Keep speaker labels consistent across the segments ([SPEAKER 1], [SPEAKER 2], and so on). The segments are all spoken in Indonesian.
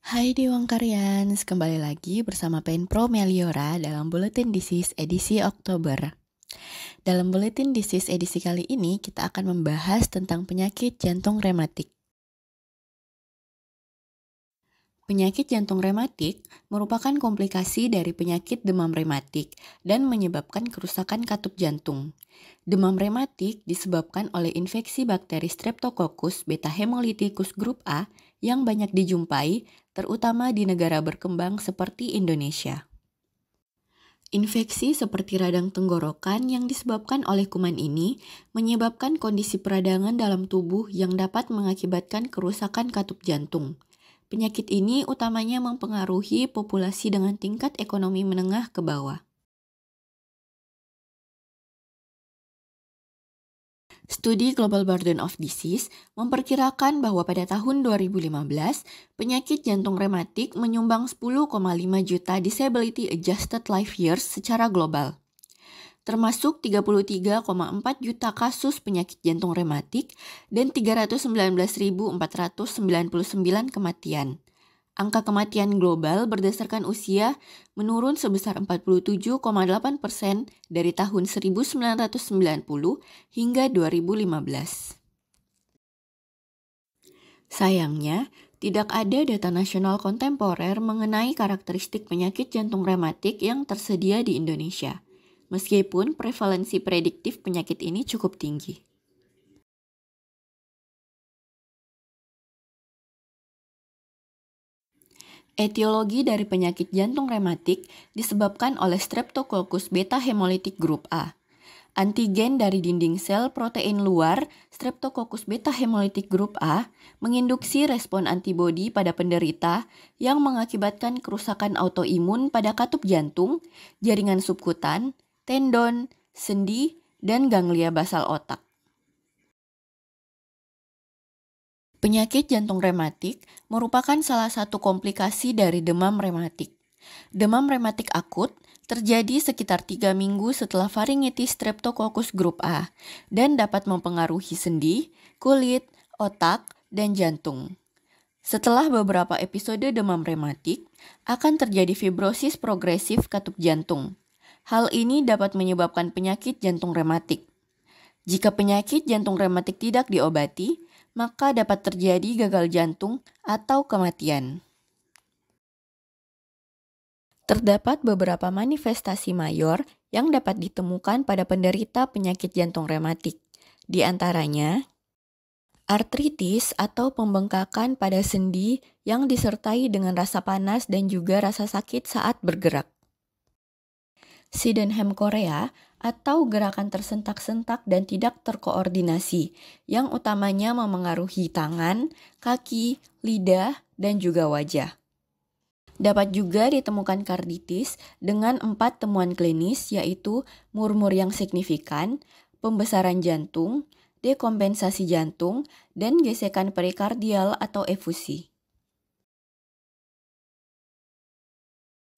[SPEAKER 1] Hai Dewang Karyans, kembali lagi bersama Penpro Meliora dalam Bulletin Disease edisi Oktober. Dalam Bulletin Disease edisi kali ini, kita akan membahas tentang penyakit jantung rematik. Penyakit jantung rematik merupakan komplikasi dari penyakit demam rematik dan menyebabkan kerusakan katup jantung. Demam rematik disebabkan oleh infeksi bakteri Streptococcus beta hemolyticus grup A yang banyak dijumpai, terutama di negara berkembang seperti Indonesia. Infeksi seperti radang tenggorokan yang disebabkan oleh kuman ini menyebabkan kondisi peradangan dalam tubuh yang dapat mengakibatkan kerusakan katup jantung. Penyakit ini utamanya mempengaruhi populasi dengan tingkat ekonomi menengah ke bawah. Studi Global Burden of Disease memperkirakan bahwa pada tahun 2015, penyakit jantung rematik menyumbang 10,5 juta disability adjusted life years secara global, termasuk 33,4 juta kasus penyakit jantung rematik dan 319.499 kematian. Angka kematian global berdasarkan usia menurun sebesar 47,8% dari tahun 1990 hingga 2015. Sayangnya, tidak ada data nasional kontemporer mengenai karakteristik penyakit jantung rematik yang tersedia di Indonesia, meskipun prevalensi prediktif penyakit ini cukup tinggi. Etiologi dari penyakit jantung rematik disebabkan oleh Streptococcus beta hemolytic grup A. Antigen dari dinding sel protein luar Streptococcus beta hemolytic grup A menginduksi respon antibodi pada penderita yang mengakibatkan kerusakan autoimun pada katup jantung, jaringan subkutan, tendon, sendi, dan ganglia basal otak. Penyakit jantung rematik merupakan salah satu komplikasi dari demam rematik. Demam rematik akut terjadi sekitar 3 minggu setelah faringitis Streptococcus grup A dan dapat mempengaruhi sendi, kulit, otak, dan jantung. Setelah beberapa episode demam rematik, akan terjadi fibrosis progresif katup jantung. Hal ini dapat menyebabkan penyakit jantung rematik. Jika penyakit jantung rematik tidak diobati, maka dapat terjadi gagal jantung atau kematian. Terdapat beberapa manifestasi mayor yang dapat ditemukan pada penderita penyakit jantung rematik. Di antaranya, artritis atau pembengkakan pada sendi yang disertai dengan rasa panas dan juga rasa sakit saat bergerak. Sydenham Korea atau gerakan tersentak-sentak dan tidak terkoordinasi yang utamanya memengaruhi tangan, kaki, lidah, dan juga wajah. Dapat juga ditemukan karditis dengan 4 temuan klinis yaitu murmur yang signifikan, pembesaran jantung, dekompensasi jantung, dan gesekan perikardial atau efusi.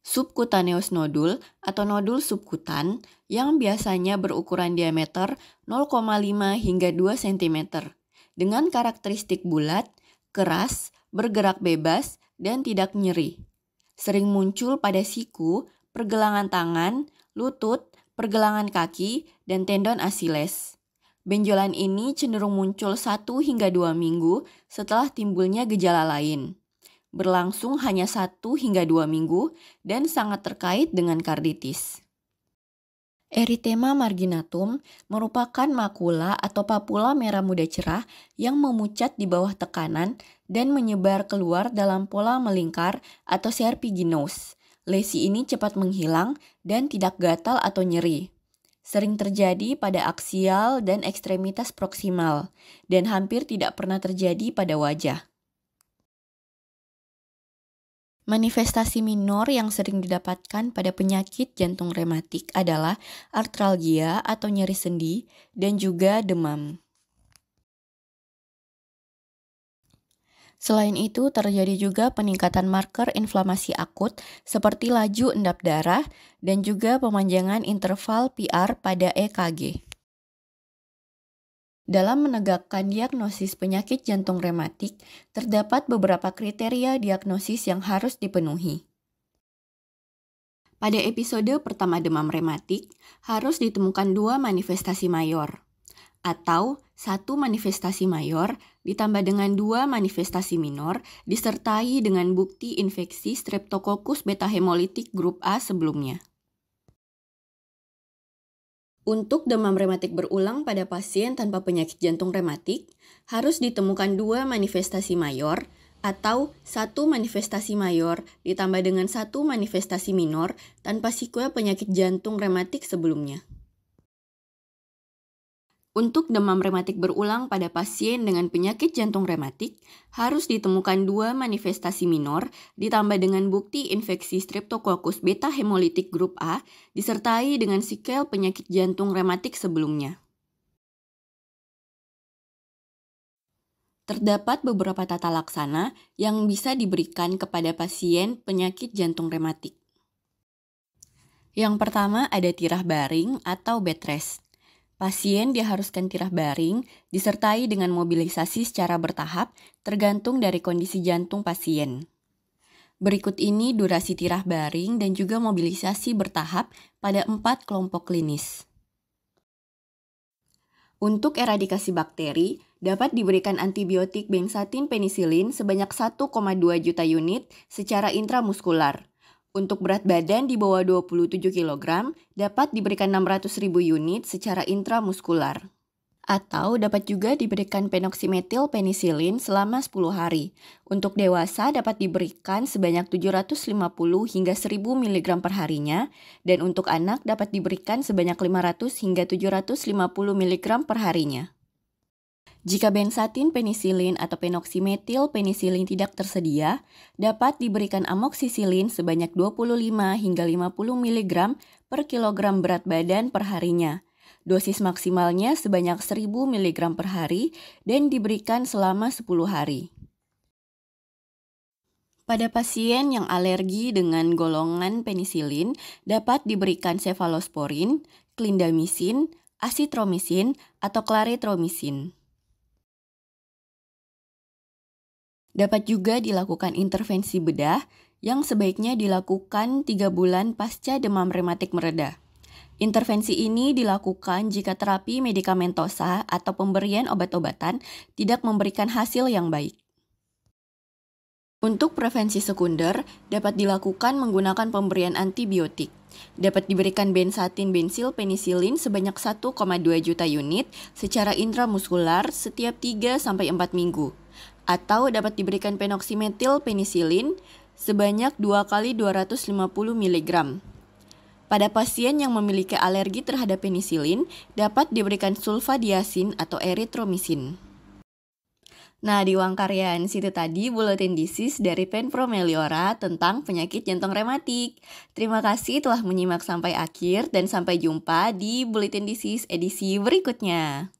[SPEAKER 1] Subcutaneous nodul atau nodul subkutan yang biasanya berukuran diameter 0,5 hingga 2 cm dengan karakteristik bulat, keras, bergerak bebas, dan tidak nyeri. Sering muncul pada siku, pergelangan tangan, lutut, pergelangan kaki, dan tendon Achilles. Benjolan ini cenderung muncul 1 hingga 2 minggu setelah timbulnya gejala lain. Berlangsung hanya 1 hingga 2 minggu dan sangat terkait dengan karditis. Erythema marginatum merupakan makula atau papula merah muda cerah yang memucat di bawah tekanan dan menyebar keluar dalam pola melingkar atau serpiginous. Lesi ini cepat menghilang dan tidak gatal atau nyeri. Sering terjadi pada aksial dan ekstremitas proksimal dan hampir tidak pernah terjadi pada wajah. Manifestasi minor yang sering didapatkan pada penyakit jantung rematik adalah artralgia atau nyeri sendi dan juga demam. Selain itu, terjadi juga peningkatan marker inflamasi akut seperti laju endap darah dan juga pemanjangan interval PR pada EKG. Dalam menegakkan diagnosis penyakit jantung rematik, terdapat beberapa kriteria diagnosis yang harus dipenuhi. Pada episode pertama demam rematik, harus ditemukan 2 manifestasi mayor, atau 1 manifestasi mayor ditambah dengan 2 manifestasi minor disertai dengan bukti infeksi Streptococcus beta hemolitik grup A sebelumnya. Untuk demam rematik berulang pada pasien tanpa penyakit jantung rematik, harus ditemukan 2 manifestasi mayor atau 1 manifestasi mayor ditambah dengan 1 manifestasi minor tanpa sequel penyakit jantung rematik sebelumnya. Untuk demam rematik berulang pada pasien dengan penyakit jantung rematik, harus ditemukan 2 manifestasi minor ditambah dengan bukti infeksi Streptococcus beta hemolitik grup A disertai dengan sequel penyakit jantung rematik sebelumnya. Terdapat beberapa tata laksana yang bisa diberikan kepada pasien penyakit jantung rematik. Yang pertama ada tirah baring atau bed rest. Pasien diharuskan tirah baring disertai dengan mobilisasi secara bertahap tergantung dari kondisi jantung pasien. Berikut ini durasi tirah baring dan juga mobilisasi bertahap pada 4 kelompok klinis. Untuk eradikasi bakteri, dapat diberikan antibiotik benzatin penisilin sebanyak 1,2 juta unit secara intramuskular. Untuk berat badan di bawah 27 kg, dapat diberikan 600.000 unit secara intramuskular. Atau dapat juga diberikan penoksimetil penisilin selama 10 hari. Untuk dewasa dapat diberikan sebanyak 750 hingga 1000 mg per harinya, dan untuk anak dapat diberikan sebanyak 500 hingga 750 mg per harinya. Jika benzatin penisilin atau penoksimetil penisilin tidak tersedia, dapat diberikan amoksisilin sebanyak 25 hingga 50 mg per kilogram berat badan per harinya. Dosis maksimalnya sebanyak 1000 mg per hari dan diberikan selama 10 hari. Pada pasien yang alergi dengan golongan penisilin, dapat diberikan cefalosporin, clindamycin, asitromisin, atau clarithromycin. Dapat juga dilakukan intervensi bedah yang sebaiknya dilakukan 3 bulan pasca demam rematik mereda. Intervensi ini dilakukan jika terapi medikamentosa atau pemberian obat-obatan tidak memberikan hasil yang baik. Untuk prevensi sekunder, dapat dilakukan menggunakan pemberian antibiotik. Dapat diberikan benzatin bensil penisilin sebanyak 1,2 juta unit secara intramuskular setiap 3-4 minggu. Atau dapat diberikan penoksimetil penisilin sebanyak 2 kali 250 mg. Pada pasien yang memiliki alergi terhadap penisilin, dapat diberikan sulfadiazin atau erythromycin. Nah, di Wangkaryan situ tadi buletin disease dari Penpro Meliora tentang penyakit jantung rematik. Terima kasih telah menyimak sampai akhir dan sampai jumpa di buletin disease edisi berikutnya.